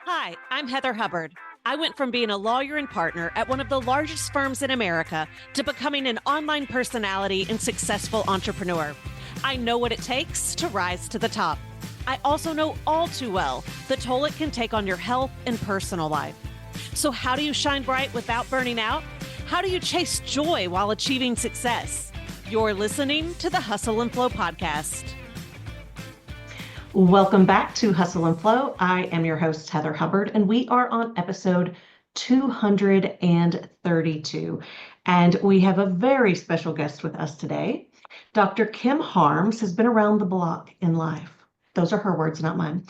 Hi, I'm Heather Hubbard. I went from being a lawyer and partner at one of the largest firms in America to becoming an online personality and successful entrepreneur. I know what it takes to rise to the top. I also know all too well the toll it can take on your health and personal life. So how do you shine bright without burning out? How do you chase joy while achieving success? You're listening to the Hustle and Flow podcast. Welcome back to Hustle and Flow. I am your host, Heather Hubbard, and we are on episode 232. And we have a very special guest with us today. Dr. Kim Harms has been around the block in life. Those are her words, not mine.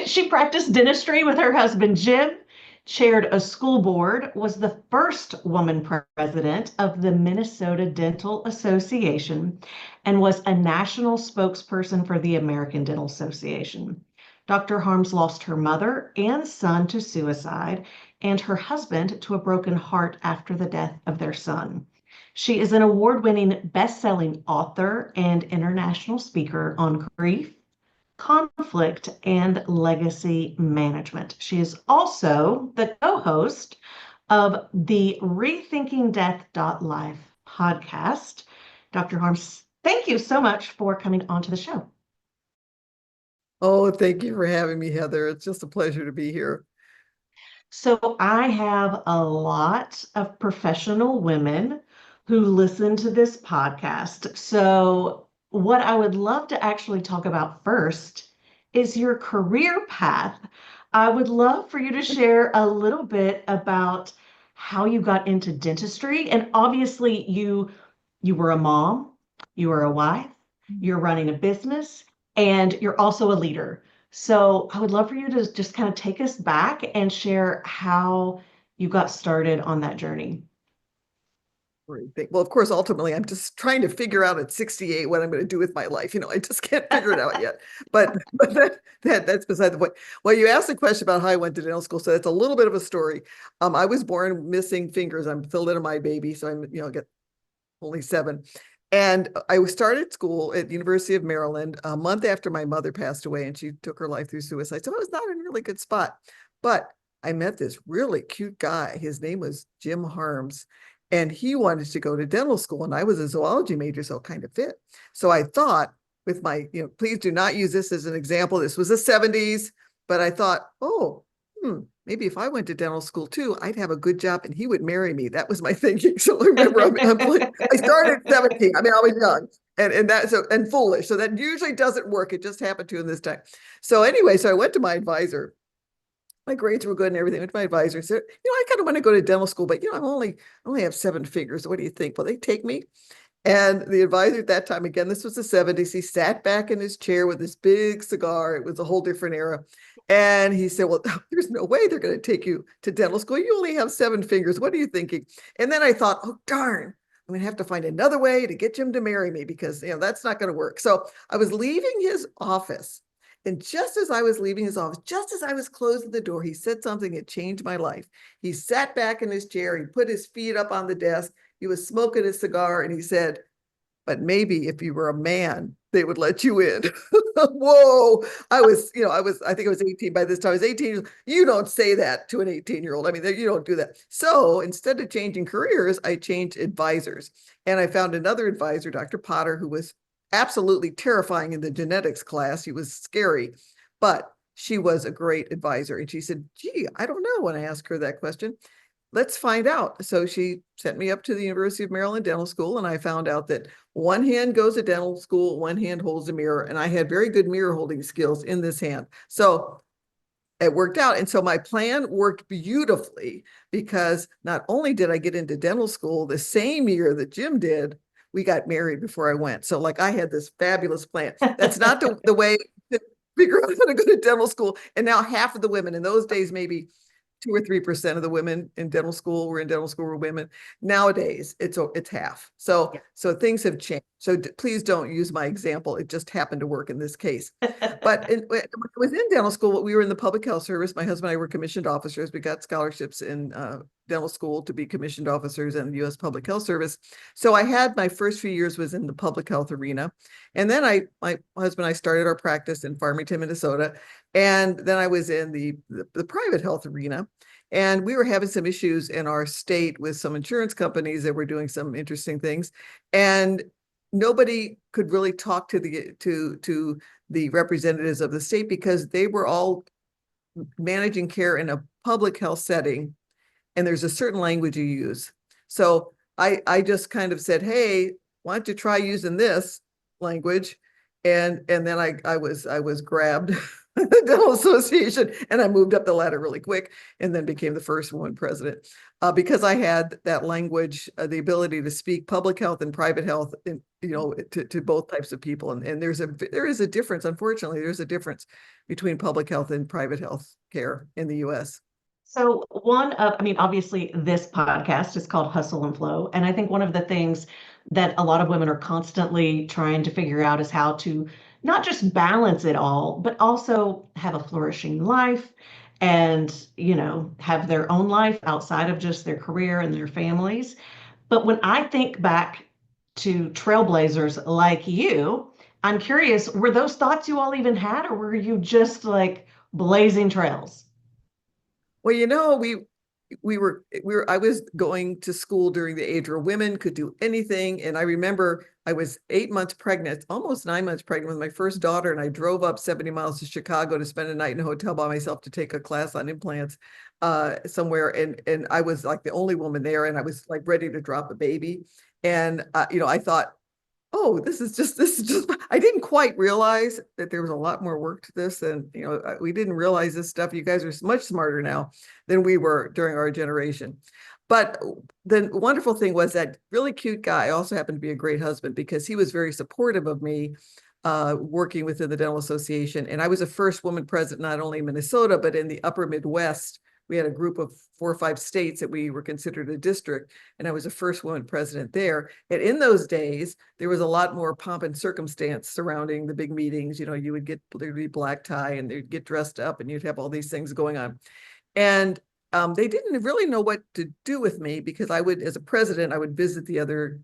She practiced dentistry with her husband, Jim, chaired a school board, was the first woman president of the Minnesota Dental Association, and was a national spokesperson for the American Dental Association. Dr. Harms lost her mother and son to suicide and her husband to a broken heart after the death of their son. She is an award-winning best-selling author and international speaker on grief, conflict, and legacy management. She is also the co-host of the Rethinking Death.life podcast. Dr. Harms, thank you so much for coming onto the show. Oh, thank you for having me, Heather. It's just a pleasure to be here. So I have a lot of professional women who listen to this podcast. So what I would love to actually talk about first is your career path. I would love for you to share a little bit about how you got into dentistry. And obviously you were a mom, you were a wife, you're running a business, and you're also a leader. So I would love for you to just kind of take us back and share how you got started on that journey. Well, of course, ultimately, I'm just trying to figure out at 68 what I'm going to do with my life. I just can't figure it out yet. But that's beside the point. Well, you asked a question about how I went to dental school, so that's a little bit of a story. I was born missing fingers. I'm thalidomide baby, so I'm get only 7. And I started school at the University of Maryland a month after my mother passed away, and she took her life through suicide. So I was not in a really good spot. But I met this really cute guy. His name was Jim Harms. And he wanted to go to dental school, and I was a zoology major, so it kind of fit. So I thought with my, please do not use this as an example. This was the 70s, but I thought, maybe if I went to dental school too, I'd have a good job and he would marry me. That was my thinking. So remember, I started at 17. I was young and foolish. So that usually doesn't work. It just happened to in this time. So anyway, so I went to my advisor. My grades were good and everything. Went to my advisor and said, I kind of want to go to dental school, but I only have 7 figures. What do you think? Will they take me? And the advisor at that time, again, this was the 70s, he sat back in his chair with this big cigar. It was a whole different era. And he said, well, there's no way they're going to take you to dental school. You only have 7 fingers. What are you thinking? And then I thought, oh, darn, I'm going to have to find another way to get Jim to marry me because, that's not going to work. So I was leaving his office. And just as I was leaving his office, just as I was closing the door, he said something that changed my life. He sat back in his chair. He put his feet up on the desk. He was smoking his cigar. And he said, but maybe if you were a man, they would let you in. Whoa. I think I was 18 by this time. I was 18. You don't say that to an 18-year-old. You don't do that. So instead of changing careers, I changed advisors. And I found another advisor, Dr. Potter, who was absolutely terrifying in the genetics class. He was scary, but she was a great advisor. And she said, gee, I don't know when I asked her that question. Let's find out. So she sent me up to the University of Maryland Dental School, and I found out that one hand goes to dental school, one hand holds a mirror, and I had very good mirror holding skills in this hand. So it worked out. And so my plan worked beautifully because not only did I get into dental school the same year that Jim did, we got married before I went. So I had this fabulous plan. That's not the way to figure out how to go to dental school. And now half of the women in those days, maybe 2 or 3% of the women in dental school were women. Nowadays, it's half. So things have changed. So please don't use my example. It just happened to work in this case. But when I was in dental school, we were in the public health service. My husband and I were commissioned officers. We got scholarships in dental school to be commissioned officers in the U.S. Public Health Service. So I had my first few years was in the public health arena. And then my husband and I started our practice in Farmington, Minnesota. And then I was in the private health arena. And we were having some issues in our state with some insurance companies that were doing some interesting things. And nobody could really talk to the representatives of the state because they were all managing care in a public health setting, and there's a certain language you use. So I just kind of said, hey, why don't you try using this language? And then I was grabbed the Dental Association, and I moved up the ladder really quick, and then became the first woman president because I had that language, the ability to speak public health and private health, and to both types of people. And there is a difference. Unfortunately, there's a difference between public health and private health care in the U.S. So obviously this podcast is called Hustle and Flow. And I think one of the things that a lot of women are constantly trying to figure out is how to not just balance it all, but also have a flourishing life and, have their own life outside of just their career and their families. But when I think back to trailblazers like you, I'm curious, were those thoughts you all even had, or were you just like blazing trails? Well, I was going to school during the age where women could do anything. And I remember I was 8 months pregnant, almost 9 months pregnant with my first daughter. And I drove up 70 miles to Chicago to spend a night in a hotel by myself to take a class on implants somewhere. And I was like the only woman there, and I was like ready to drop a baby. And, I thought, oh, this is just, I didn't quite realize that there was a lot more work to this. And, we didn't realize this stuff. You guys are much smarter now than we were during our generation. But the wonderful thing was that really cute guy also happened to be a great husband because he was very supportive of me working within the Dental Association. And I was the first woman president, not only in Minnesota, but in the upper Midwest. We had a group of 4 or 5 states that we were considered a district, and I was the first woman president there. And in those days, there was a lot more pomp and circumstance surrounding the big meetings. There'd be black tie, and they'd get dressed up, and you'd have all these things going on. And they didn't really know what to do with me because as a president, I would visit the other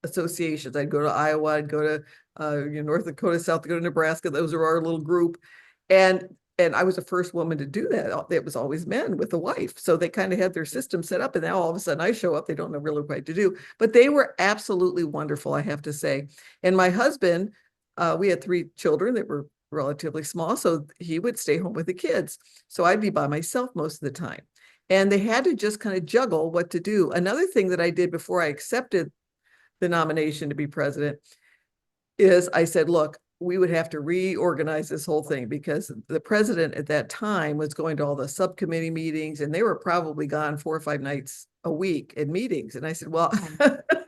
associations. I'd go to Iowa, I'd go to North Dakota, South Dakota, Nebraska. Those are our little group. And I was the first woman to do that. It was always men with a wife. So they kind of had their system set up. And now all of a sudden I show up, they don't know really what to do. But they were absolutely wonderful, I have to say. And my husband, we had 3 children that were relatively small. So he would stay home with the kids. So I'd be by myself most of the time. And they had to just kind of juggle what to do. Another thing that I did before I accepted the nomination to be president is I said, look, we would have to reorganize this whole thing because the president at that time was going to all the subcommittee meetings, and they were probably gone 4 or 5 nights a week in meetings. And I said, well,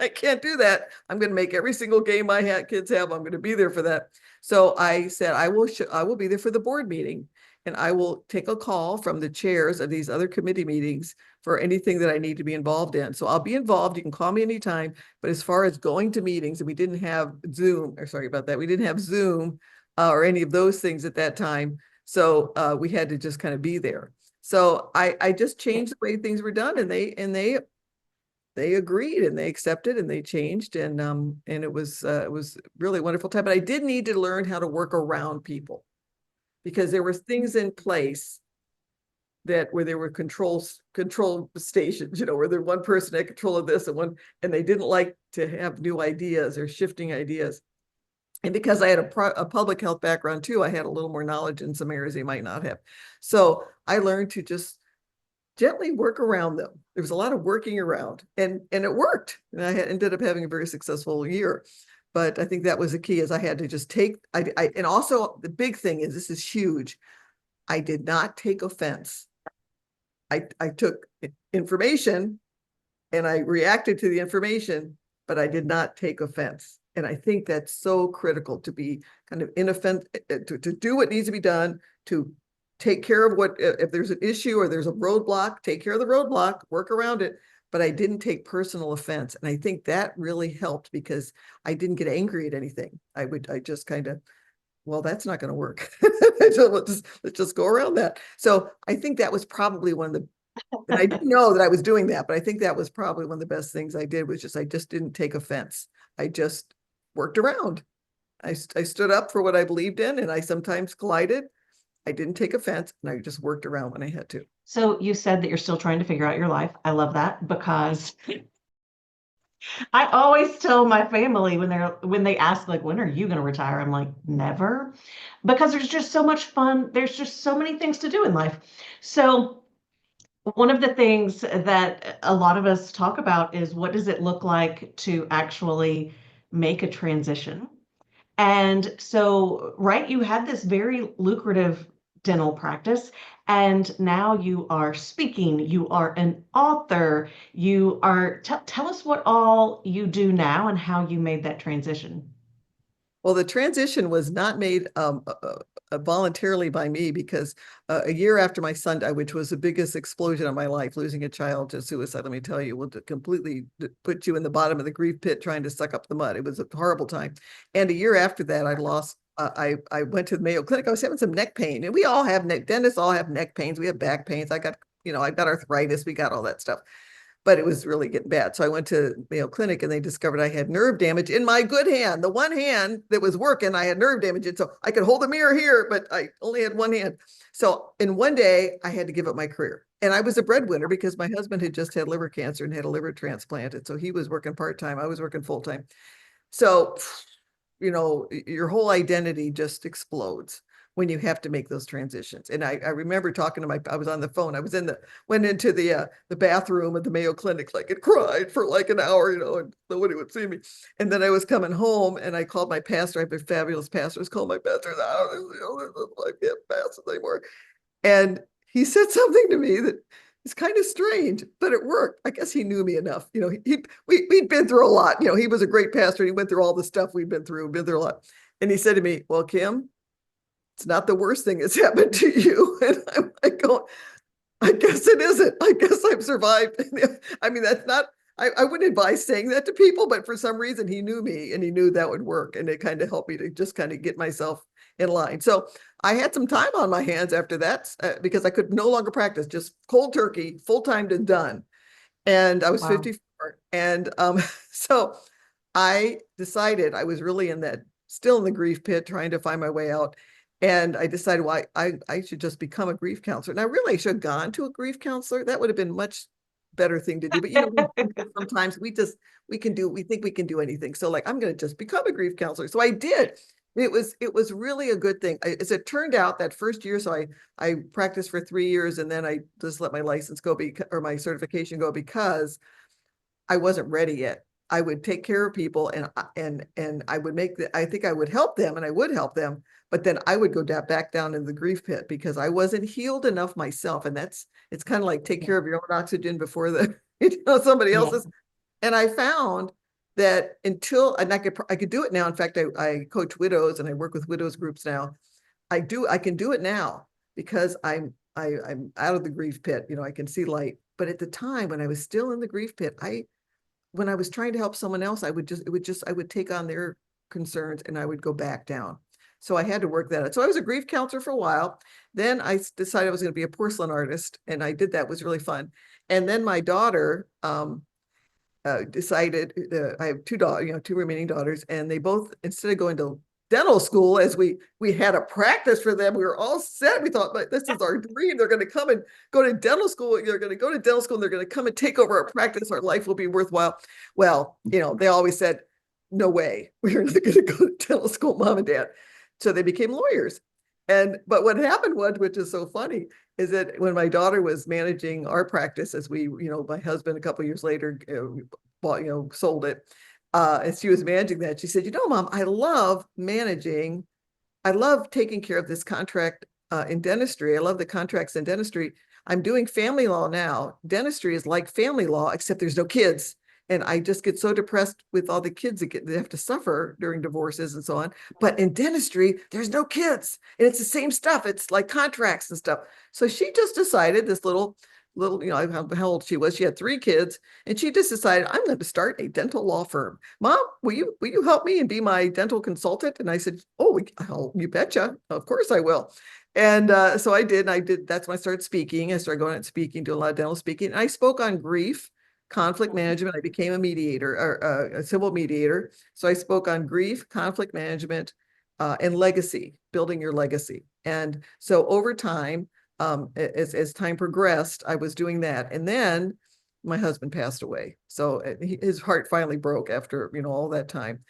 I can't do that. I'm going to make every single game my kids have. I'm going to be there for that. So I said, I will be there for the board meeting, and I will take a call from the chairs of these other committee meetings for anything that I need to be involved in. So I'll be involved. You can call me anytime. But as far as going to meetings, and we didn't have Zoom, or sorry about that, we didn't have Zoom or any of those things at that time. So we had to just kind of be there. So I just changed the way things were done, and they agreed, and they accepted, and they changed, and it was really a wonderful time. But I did need to learn how to work around people because there were things in place where there were control stations, where there one person had control of this and they didn't like to have new ideas or shifting ideas. And because I had a public health background too, I had a little more knowledge in some areas they might not have. So I learned to just gently work around them. There was a lot of working around, and it worked. And I ended up having a very successful year. But I think that was the key, is I had to just and also the big thing is, this is huge, I did not take offense. I took information and I reacted to the information, but I did not take offense. And I think that's so critical, to be kind of inoffensive, to do what needs to be done, to take care of if there's an issue or there's a roadblock, take care of the roadblock, work around it. But I didn't take personal offense. And I think that really helped because I didn't get angry at anything. I just kind of, well, that's not going to work. So let's just go around that. So I think that was probably one of the And I didn't know that I was doing that, but I think that was probably one of the best things I did was I just didn't take offense. I just worked around. I stood up for what I believed in, and I sometimes collided. I didn't take offense, and I just worked around when I had to. So you said that you're still trying to figure out your life. I love that because I always tell my family when they ask like when are you going to retire? I'm like never, because there's just so much fun. There's just so many things to do in life. So one of the things that a lot of us talk about is what does it look like to actually make a transition? And so, right, you had this very lucrative dental practice, and now you are speaking, you are an author, you are, tell us what all you do now and how you made that transition. Well, the transition was not made voluntarily by me because a year after my son died, which was the biggest explosion of my life, losing a child to suicide, let me tell you, will completely put you in the bottom of the grief pit trying to suck up the mud. It was a horrible time. And a year after that, I lost. I went to the Mayo Clinic. I was having some neck pain, and we all have dentists all have neck pains. We have back pains. I got arthritis. We got all that stuff, but it was really getting bad. So I went to Mayo Clinic and they discovered I had nerve damage in my good hand. The one hand that was working, I had nerve damage. And so I could hold a mirror here, but I only had one hand. So in one day, I had to give up my career. And I was a breadwinner because my husband had just had liver cancer and had a liver transplant. And so he was working part-time. I was working full-time. So, your whole identity just explodes when you have to make those transitions. And I remember talking to I was on the phone. Went into the bathroom at the Mayo Clinic, like, and cried for like an hour, and nobody would see me. And then I was coming home and I called my pastor. I have a fabulous pastor. I called my pastor. I can't pastor anymore. And he said something to me that is kind of strange, but it worked. I guess he knew me enough. We'd been through a lot. He was a great pastor. And he went through all the stuff we'd been through a lot. And he said to me, well, Kim, it's not the worst thing that's happened to you. And I'm like, going, I guess it isn't. I guess I've survived. I mean, that's not, I wouldn't advise saying that to people, but for some reason he knew me and he knew that would work. And it kind of helped me to just kind of get myself in line. So I had some time on my hands after that because I could no longer practice, just cold turkey, full-time to done. And I was 54. And so I decided I was really still in the grief pit, trying to find my way out. And I decided, well, I should just become a grief counselor. And I really should have gone to a grief counselor. That would have been much better thing to do. But sometimes we think we can do anything. So like, I'm going to just become a grief counselor. So I did. It was really a good thing. As it turned out, that first year, so I practiced for 3 years, and then I just let my license go or my certification go because I wasn't ready yet. I would take care of people and I would I think I would help them and I would help them, but then I would go back down in the grief pit because I wasn't healed enough myself. And it's kind of like take care of your own oxygen before somebody else's. And I found that and I could do it now. In fact, I coach widows and I work with widows groups now. I can do it now because I'm out of the grief pit. I can see light. But at the time when I was still in the grief pit, when I was trying to help someone else, I would take on their concerns and I would go back down. So I had to work that out. So I was a grief counselor for a while. Then I decided I was going to be a porcelain artist, and I did that. It was really fun. And then my daughter decided, I have two remaining daughters, and they both, instead of going to dental school, as we had a practice for them, we were all set. We thought, like, this is our dream. They're going to come and go to dental school. They're going to go to dental school and they're going to come and take over our practice. Our life will be worthwhile. Well, they always said, no way, we're not going to go to dental school, mom and dad. So they became lawyers. But what happened was, which is so funny, is that when my daughter was managing our practice, as my husband a couple of years later sold it, and she was managing that, she said, Mom, I love taking care of this contract in dentistry. I love the contracts in dentistry. I'm doing family law now. Dentistry is like family law, except there's no kids. And I just get so depressed with all the kids that they have to suffer during divorces and so on. But in dentistry, there's no kids. And it's the same stuff. It's like contracts and stuff. So she just decided, this little, how old she was. She had 3 kids. And she just decided, I'm going to start a dental law firm. Mom, will you help me and be my dental consultant? And I said, oh, you betcha. Of course I will. And so I did, that's when I started speaking. I started going out and speaking, doing a lot of dental speaking. And I spoke on grief, conflict management. I became a mediator, or a civil mediator. So I spoke on grief, conflict management, and legacy, building your legacy. And so over time, as time progressed, I was doing that. And then my husband passed away. So his heart finally broke after, all that time.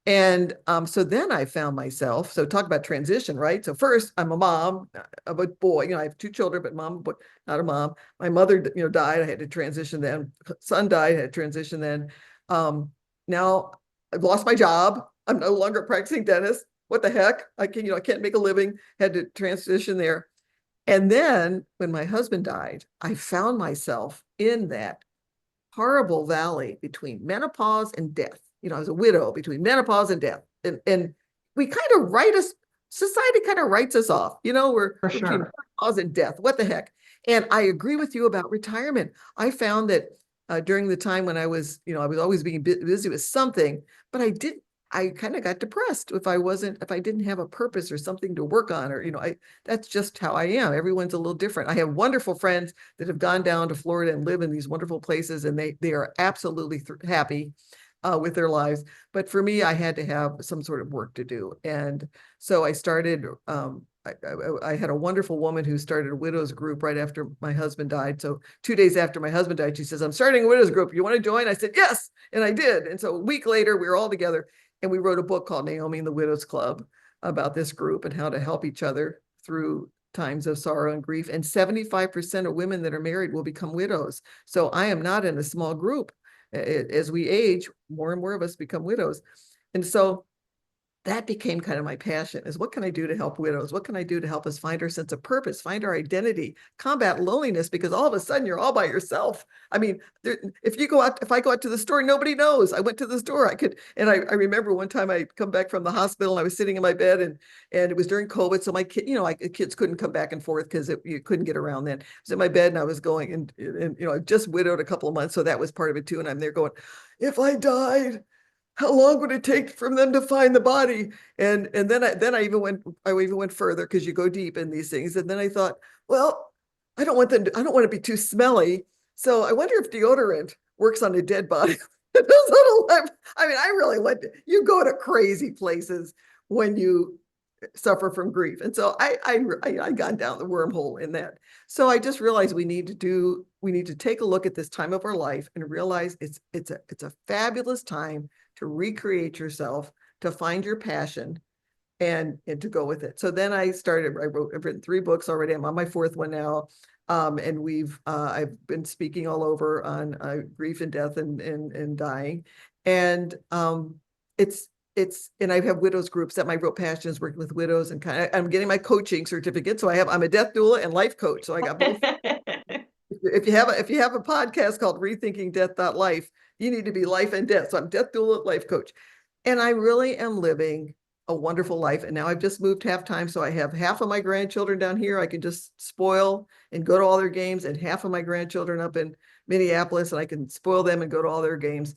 And so then I found myself, so talk about transition, right? So first, I'm a mom of a boy. I have 2 children, but mom, but not a mom. My mother, died. I had to transition then. Son died. I had to transition then. Now I've lost my job. I'm no longer a practicing dentist. What the heck? I can't make a living. Had to transition there. And then when my husband died, I found myself in that horrible valley between menopause and death. I was a widow between menopause and death. And we kind of society kind of writes us off. We're between menopause and death. What the heck? And I agree with you about retirement. I found that during the time when I was always being busy with something, but I kind of got depressed if I didn't have a purpose or something to work on, or, that's just how I am. Everyone's a little different. I have wonderful friends that have gone down to Florida and live in these wonderful places, and they are absolutely happy with their lives. But for me, I had to have some sort of work to do. And so I started, I had a wonderful woman who started a widows group right after my husband died. So 2 days after my husband died, she says, I'm starting a widows group. You want to join? I said, yes. And I did. And so a week later, we were all together. And we wrote a book called Naomi and the Widows Club about this group and how to help each other through times of sorrow and grief. And 75% of women that are married will become widows. So I am not in a small group. As we age, more and more of us become widows. And so that became kind of my passion, is what can I do to help widows? What can I do to help us find our sense of purpose, find our identity, combat loneliness, because all of a sudden you're all by yourself. I mean, if I go out to the store, nobody knows. I went to the store, and I remember one time I come back from the hospital and I was sitting in my bed, and it was during COVID. So my kids couldn't come back and forth because you couldn't get around then. I was in my bed and I was going, and I just widowed a couple of months. So that was part of it too. And I'm there going, if I died, how long would it take for them to find the body? And then I even went further, because you go deep in these things. And then I thought, well, I don't want to be too smelly. So I wonder if deodorant works on a dead body. I mean, I really you go to crazy places when you suffer from grief. And so I got down the wormhole in that. So I just realized we need to take a look at this time of our life and realize it's a fabulous time to recreate yourself, to find your passion, and to go with it. So then I've written 3 books already. I'm on my 4th one now. And I've been speaking all over on grief and death and dying. And and I have widows groups that my real passion is working with widows, and I'm getting my coaching certificate. So I'm a death doula and life coach. So I got both. If you have a podcast called Rethinking Death Life, you need to be life and death. So I'm death doula, life coach. And I really am living a wonderful life. And now I've just moved half-time. So I have half of my grandchildren down here I can just spoil and go to all their games, and half of my grandchildren up in Minneapolis, and I can spoil them and go to all their games.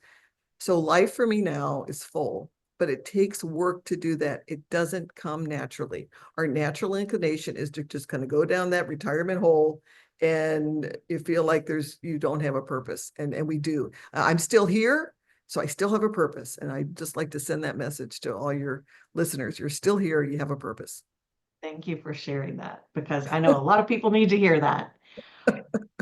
So life for me now is full, but it takes work to do that. It doesn't come naturally. Our natural inclination is to just kind of go down that retirement hole, and you feel like you don't have a purpose. And we do. I'm still here, so I still have a purpose. And I just like to send that message to all your listeners. You're still here. You have a purpose. Thank you for sharing that, because I know a lot of people need to hear that.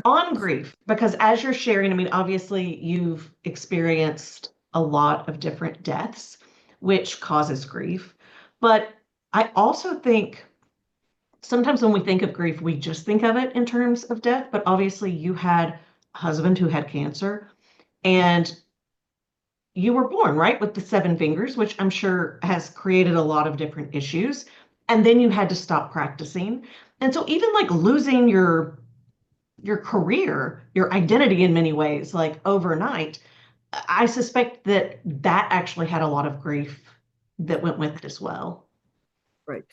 On grief, because as you're sharing, I mean, obviously you've experienced a lot of different deaths, which causes grief. But I also think sometimes when we think of grief, we just think of it in terms of death. But obviously you had a husband who had cancer, and you were born, right, with the 7 fingers, which I'm sure has created a lot of different issues. And then you had to stop practicing. And so even like losing your career, your identity in many ways, like overnight, I suspect that actually had a lot of grief that went with it as well. Right.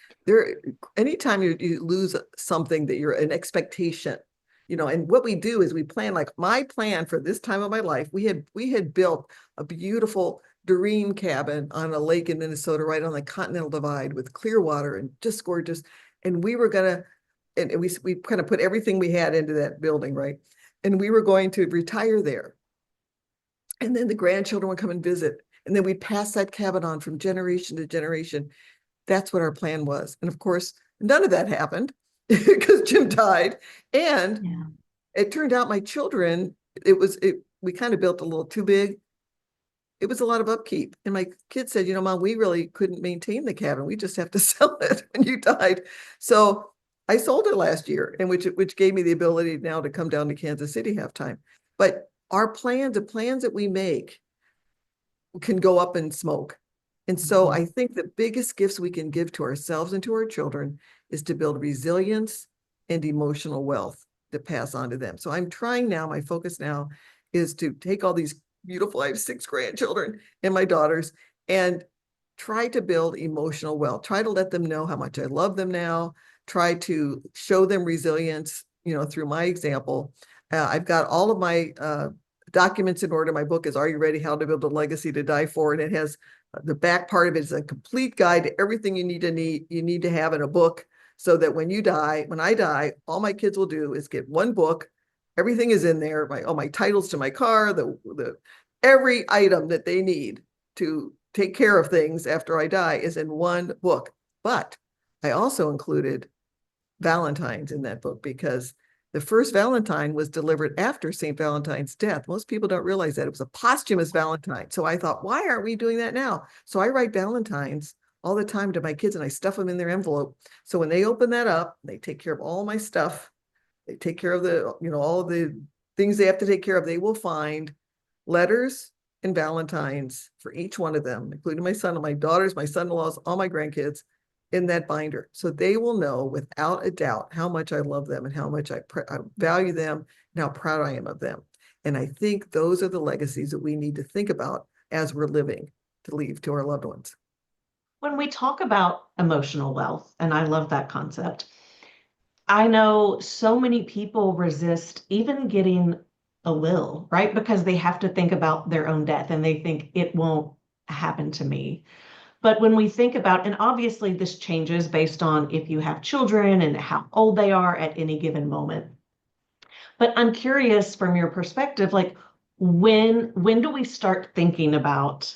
Anytime you lose something that you're an expectation, and what we do is we plan, like my plan for this time of my life, we had built a beautiful dream cabin on a lake in Minnesota, right on the Continental Divide, with clear water and just gorgeous. and we were gonna, and we kind of put everything we had into that building, right? And we were going to retire there. And then the grandchildren would come and visit. And then we'd pass that cabin on from generation to generation. That's what our plan was. And of course, none of that happened because Jim died. And Yeah. it turned out my children, we kind of built a little too big. It was a lot of upkeep. And my kids said, Mom, we really couldn't maintain the cabin. We just have to sell it when you died. So I sold it last year, and which gave me the ability now to come down to Kansas City half-time. But our plans, the plans that we make can go up in smoke. And so I think the biggest gifts we can give to ourselves and to our children is to build resilience and emotional wealth to pass on to them. So I'm trying now, my focus now is to take all these beautiful, I have 6 grandchildren and my daughters, and try to build emotional wealth, try to let them know how much I love them now, try to show them resilience, through my example. I've got all of my documents in order. My book is Are You Ready? How to Build a Legacy to Die For? And it has the back part of it is a complete guide to everything you need to have in a book, so that when I die, all my kids will do is get one book. Everything is in there. My titles to my car, the every item that they need to take care of things after I die is in one book. But I also included Valentine's in that book, because the first Valentine was delivered after St. Valentine's death. Most people don't realize that. It was a posthumous Valentine. So I thought, why aren't we doing that now? So I write Valentines all the time to my kids, and I stuff them in their envelope. So when they open that up, they take care of all my stuff. They take care of all of the things they have to take care of. They will find letters and Valentines for each one of them, including my son and my daughters, my son-in-laws, all my grandkids, in that binder. So they will know without a doubt how much I love them and how much I value them and how proud I am of them. And I think those are the legacies that we need to think about as we're living, to leave to our loved ones. When we talk about emotional wealth, and I love that concept, I know so many people resist even getting a will, right? Because they have to think about their own death and they think it won't happen to me. But when we think about, and obviously this changes based on if you have children and how old they are at any given moment. But I'm curious from your perspective, like when do we start thinking about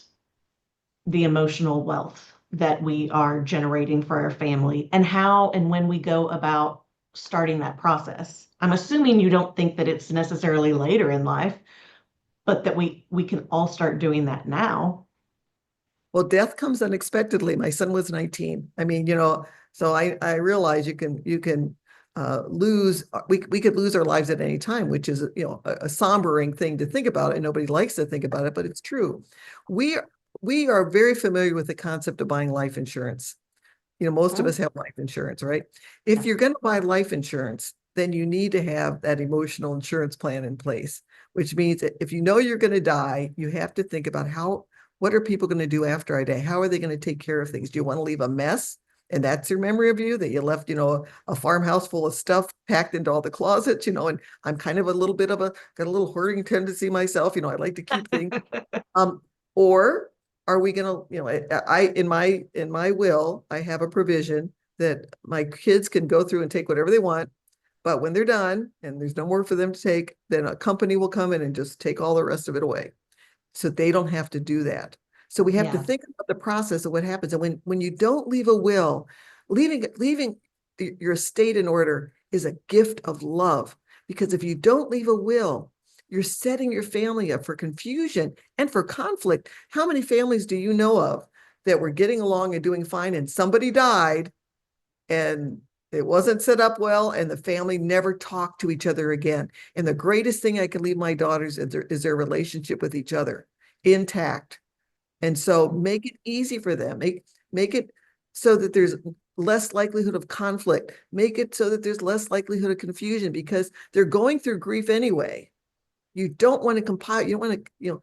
the emotional wealth that we are generating for our family, and how and when we go about starting that process? I'm assuming you don't think that it's necessarily later in life, but that we can all start doing that now. Well, death comes unexpectedly. My son was 19. I mean, so I realize you can lose, we could lose our lives at any time, which is, a sombering thing to think about, and nobody likes to think about it, but it's true. We are very familiar with the concept of buying life insurance. Most of us have life insurance, right? If you're going to buy life insurance, then you need to have that emotional insurance plan in place, which means that if you know you're going to die, you have to think about what are people going to do after I die? How are they going to take care of things? Do you want to leave a mess? And that's your memory of you, that you left, a farmhouse full of stuff packed into all the closets, and I'm kind of got a little hoarding tendency myself. I like to keep things. Or are we going to, in my will, I have a provision that my kids can go through and take whatever they want. But when they're done and there's no more for them to take, then a company will come in and just take all the rest of it away, so they don't have to do that. So we have to think about the process of what happens. And when you don't leave a will, leaving your estate in order is a gift of love. Because if you don't leave a will, you're setting your family up for confusion and for conflict. How many families do you know of that were getting along and doing fine, and somebody died and it wasn't set up well, and the family never talked to each other again? And the greatest thing I can leave my daughters is their relationship with each other intact. And so make it easy for them. Make it so that there's less likelihood of conflict. Make it so that there's less likelihood of confusion, because they're going through grief anyway. You don't want to you don't want to,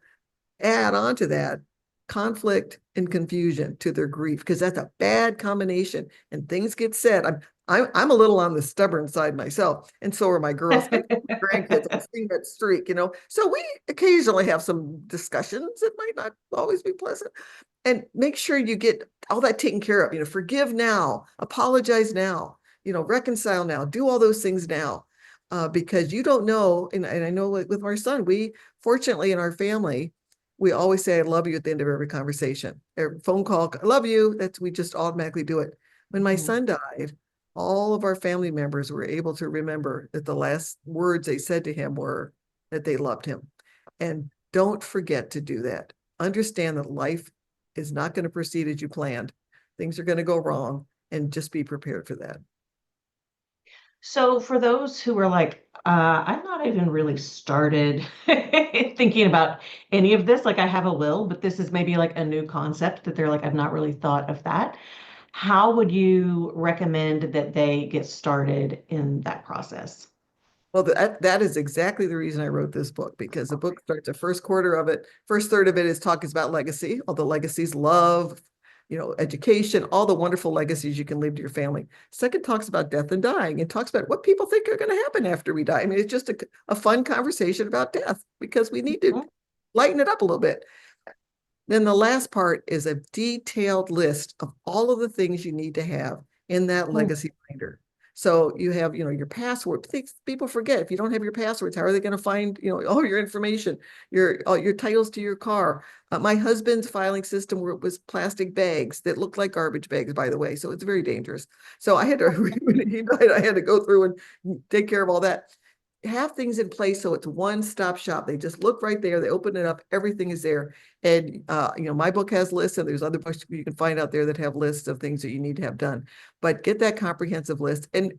add on to that conflict and confusion to their grief, because that's a bad combination, and things get said. I'm a little on the stubborn side myself, and so are my girls, my grandkids. I'm seeing that streak, So we occasionally have some discussions that might not always be pleasant, and make sure you get all that taken care of. Forgive now, apologize now, reconcile now, do all those things now. Because you don't know, and I know with our son, we fortunately in our family, we always say, I love you at the end of every conversation. Every phone call, I love you. We just automatically do it. When my son died, all of our family members were able to remember that the last words they said to him were that they loved him. And don't forget to do that. Understand that life is not going to proceed as you planned. Things are going to go wrong, and just be prepared for that. So for those who are like, I've not even really started thinking about any of this, like I have a will, but this is maybe like a new concept that they're like, I've not really thought of that. How would you recommend that they get started in that process? Well, that is exactly the reason I wrote this book, because the book starts the first quarter of it. First third of it is talking about legacy, all the legacies, love, education, all the wonderful legacies you can leave to your family. Second talks about death and dying, and talks about what people think are going to happen after we die. I mean, it's just a fun conversation about death, because we need to lighten it up a little bit. Then the last part is a detailed list of all of the things you need to have in that legacy binder. So you have, your password. People forget, if you don't have your passwords, how are they going to find, all your information, all your titles to your car? My husband's filing system was plastic bags that looked like garbage bags, by the way. So it's very dangerous. So I had to, when he died, I had to go through and take care of all that. Have things in place so it's one-stop shop. They just look right there. They open it up. Everything is there. And, my book has lists, and there's other books you can find out there that have lists of things that you need to have done. But get that comprehensive list. And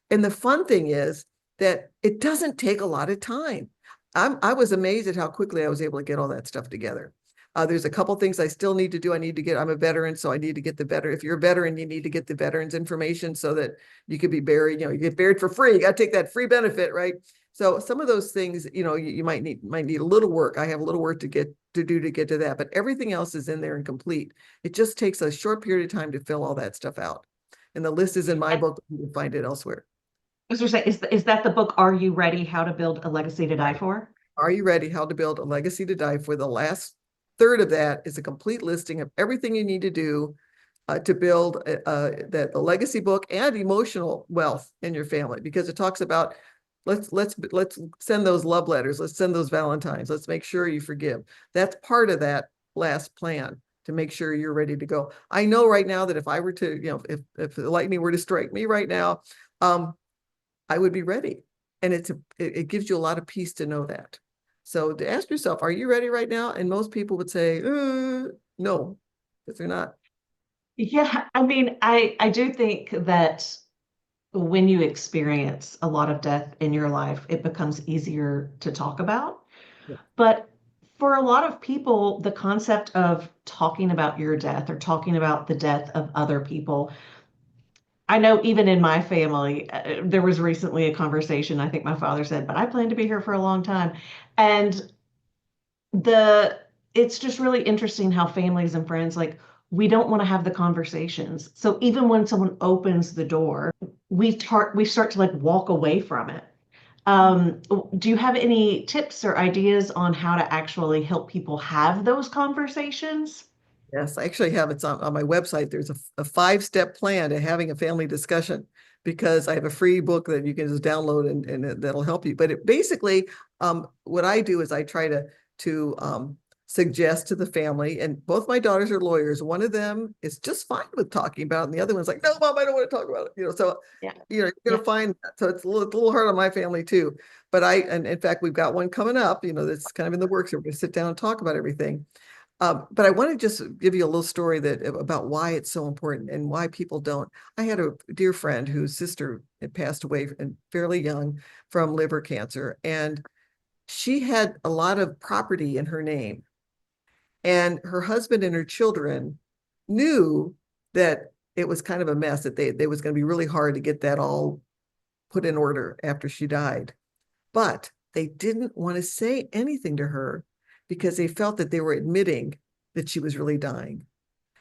the fun thing is that it doesn't take a lot of time. I was amazed at how quickly I was able to get all that stuff together. There's a couple things I still need to do. I'm a veteran, so I need to get the veteran. If you're a veteran, you need to get the veterans information so that you could be buried. You get buried for free. You got to take that free benefit, right? So some of those things, you might need a little work. I have a little work to get to that, but everything else is in there and complete. It just takes a short period of time to fill all that stuff out. And the list is in my book. You can find it elsewhere. Is that the book, Are You Ready? How to Build a Legacy to Die For? Are You Ready? How to Build a Legacy to Die For. The last third of that is a complete listing of everything you need to do to build the legacy book and emotional wealth in your family, because it talks about let's send those love letters, let's send those Valentines, let's make sure you forgive. That's part of that last plan to make sure you're ready to go. I know right now that if I were to, if the lightning were to strike me right now, I would be ready, and it gives you a lot of peace to know that. So to ask yourself, are you ready right now? And most people would say, no, because they're not. Yeah, I mean, I do think that when you experience a lot of death in your life, it becomes easier to talk about. Yeah. But for a lot of people, the concept of talking about your death or talking about the death of other people, I know even in my family, there was recently a conversation. I think my father said, but I plan to be here for a long time. And it's just really interesting how families and friends, like, we don't want to have the conversations. So even when someone opens the door, we start to like walk away from it. Do you have any tips or ideas on how to actually help people have those conversations? Yes, I actually have it on my website. There's a 5-step plan to having a family discussion, because I have a free book that you can just download and that'll help you. But basically, what I do is I try to suggest to the family, and both my daughters are lawyers. One of them is just fine with talking about it, and the other one's like, no, Mom, I don't want to talk about it. So Yeah. you're gonna find that. So it's a little hard on my family too. But and in fact, we've got one coming up, that's kind of in the works. We're gonna sit down and talk about everything. But I want to just give you a little story about why it's so important and why people don't. I had a dear friend whose sister had passed away fairly young from liver cancer, and she had a lot of property in her name. And her husband and her children knew that it was kind of a mess, that they was going to be really hard to get that all put in order after she died. But they didn't want to say anything to her, because they felt that they were admitting that she was really dying.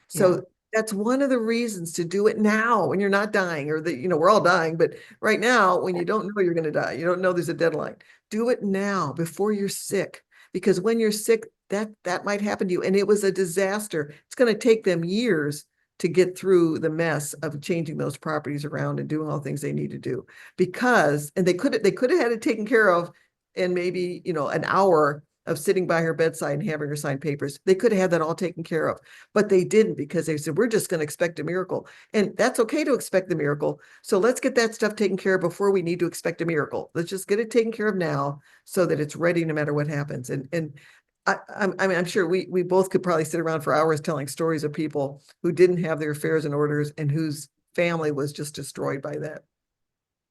So that's one of the reasons to do it now when you're not dying, or that, we're all dying, but right now, when you don't know you're going to die, you don't know there's a deadline, do it now before you're sick, because when you're sick, that might happen to you. And it was a disaster. It's going to take them years to get through the mess of changing those properties around and doing all the things they need to do. And they could have had it taken care of in maybe, an hour of sitting by her bedside and having her sign papers. They could have had that all taken care of, but they didn't, because they said, we're just going to expect a miracle. And that's okay to expect the miracle. So let's get that stuff taken care of before we need to expect a miracle. Let's just get it taken care of now so that it's ready no matter what happens. And I'm sure we both could probably sit around for hours telling stories of people who didn't have their affairs in orders and whose family was just destroyed by that.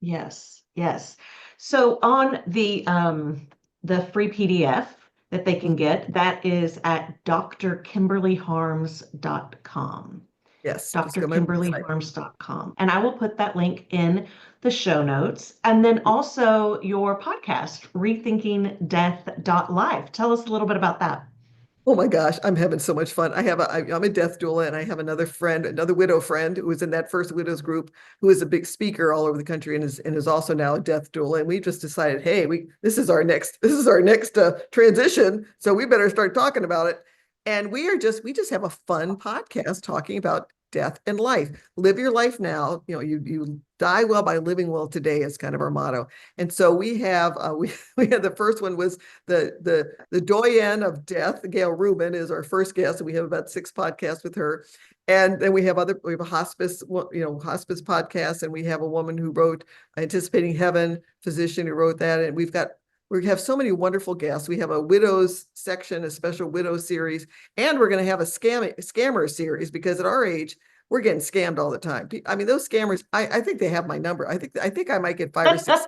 Yes, yes. So on the free PDF that they can get, that is at drkimberlyharms.com. Yes. drkimberlyharms.com. And I will put that link in the show notes. And then also your podcast, rethinkingdeath.life. Tell us a little bit about that. Oh my gosh, I'm having so much fun. I'm a death doula, and I have another widow friend who was in that first widows group, who is a big speaker all over the country and is also now a death doula. And we just decided, hey, this is our next transition, so we better start talking about it. And we just have a fun podcast talking about death and life. Live your life now. You die well by living well today is kind of our motto. And so we have the first one was the doyen of death. Gail Rubin is our first guest, and we have about 6 podcasts with her. And then we have a hospice podcast, and we have a woman who wrote Anticipating Heaven, physician who wrote that. And we have so many wonderful guests. We have a widows section, a special widow series, and we're going to have a scammer series, because at our age, we're getting scammed all the time. I mean, those scammers, I think they have my number. I think I might get 5 or 6.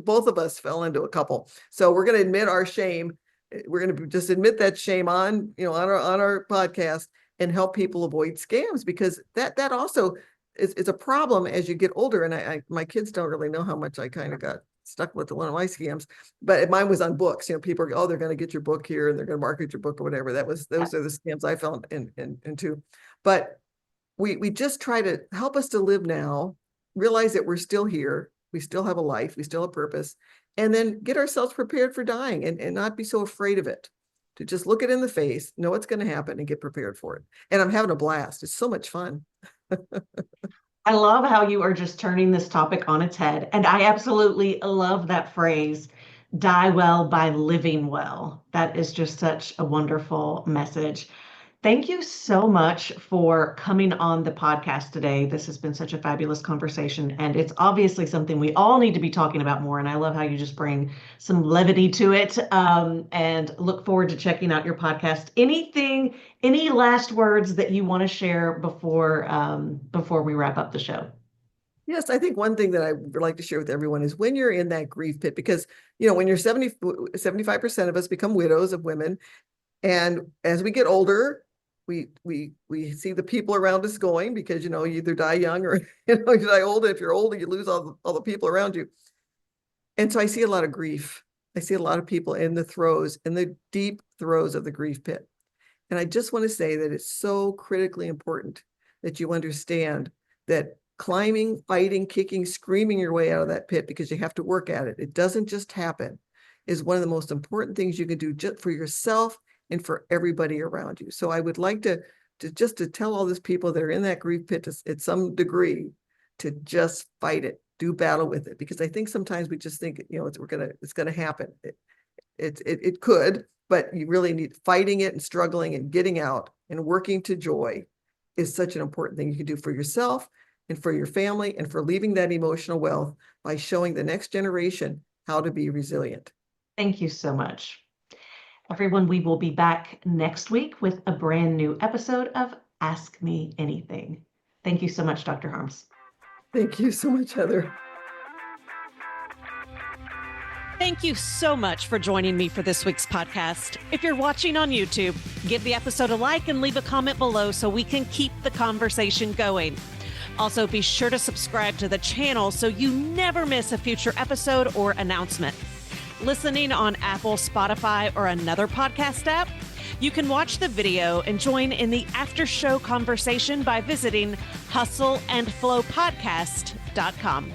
Both of us fell into a couple. So we're going to admit our shame. We're going to just admit that shame on our podcast and help people avoid scams, because that also it's a problem as you get older. And my kids don't really know how much I kind of got stuck with one of my scams, but mine was on books. People are, they're going to get your book here and they're going to market your book or whatever. Those are the scams I fell into. But we just try to help us to live now, realize that we're still here. We still have a life. We still have purpose, and then get ourselves prepared for dying and not be so afraid of it. To just look it in the face, know what's going to happen, and get prepared for it. And I'm having a blast. It's so much fun. I love how you are just turning this topic on its head. And I absolutely love that phrase, die well by living well. That is just such a wonderful message. Thank you so much for coming on the podcast today. This has been such a fabulous conversation, and it's obviously something we all need to be talking about more. And I love how you just bring some levity to it, and look forward to checking out your podcast. Any last words that you want to share before we wrap up the show? Yes, I think one thing that I would like to share with everyone is when you're in that grief pit, because, when you're 75% of us become widows of women. And as we get older, we see the people around us going, because, you either die young or, you die old. If you're older, you lose all the people around you. And so I see a lot of grief. I see a lot of people in the deep throes of the grief pit. And I just want to say that it's so critically important that you understand that climbing, fighting, kicking, screaming your way out of that pit, because you have to work at it. It doesn't just happen, is one of the most important things you can do just for yourself and for everybody around you. So I would like to tell all these people that are in that grief pit at some degree to just fight it, do battle with it, because I think sometimes we just think, it's gonna happen. It could, but you really need fighting it and struggling and getting out and working to joy is such an important thing you can do for yourself and for your family, and for leaving that emotional wealth by showing the next generation how to be resilient. Thank you so much. Everyone, we will be back next week with a brand new episode of Ask Me Anything. Thank you so much, Dr. Harms. Thank you so much, Heather. Thank you so much for joining me for this week's podcast. If you're watching on YouTube, give the episode a like and leave a comment below so we can keep the conversation going. Also, be sure to subscribe to the channel so you never miss a future episode or announcement. Listening on Apple, Spotify, or another podcast app, you can watch the video and join in the after show conversation by visiting hustleandflowpodcast.com.